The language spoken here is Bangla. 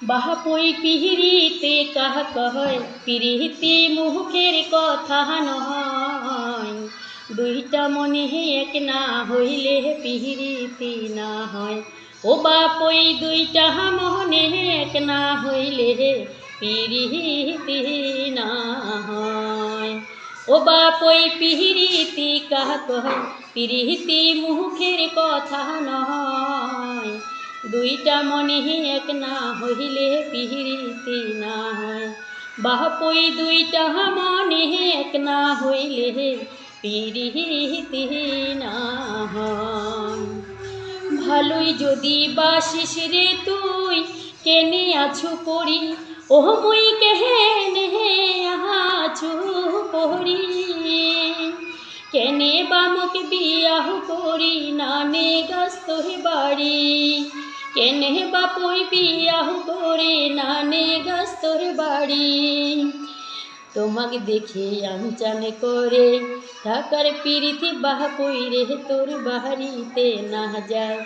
বাহাপই পিহিরিতে কাহা কহয় পিরিহিতি মুখের কথা নয়। দুইটা মনে এক না হইলে পিহিরিতি না হয়। ও বাপই দুইটা মনে এক না হইলে পিরিহিতি না হয়। ও বাপই পিহিরিতি কাহা কহয় পিরিহিতি মুখের কথা নয়। দুইটা মনে এক না হইলে পিহিরিতি না হয়। বাপই দুইটা মনে এক না হইলে পিরিহিতি না হয়। ভালোই যদি বাসিস রে তুই কেনে আছু পড়ি, ওহ মুই কেনে আছু পড়ি। কেনে বামক বিয়াহ করি নানে গাছ তোর বাড়ি। কেনে বাপই বিয়াহ করে নানে গাছ তোর বাড়ি। তোমাকে দেখে আনচান করে ঢাকার পিরিতি বাপই রে তোর বাড়িতে না যায়।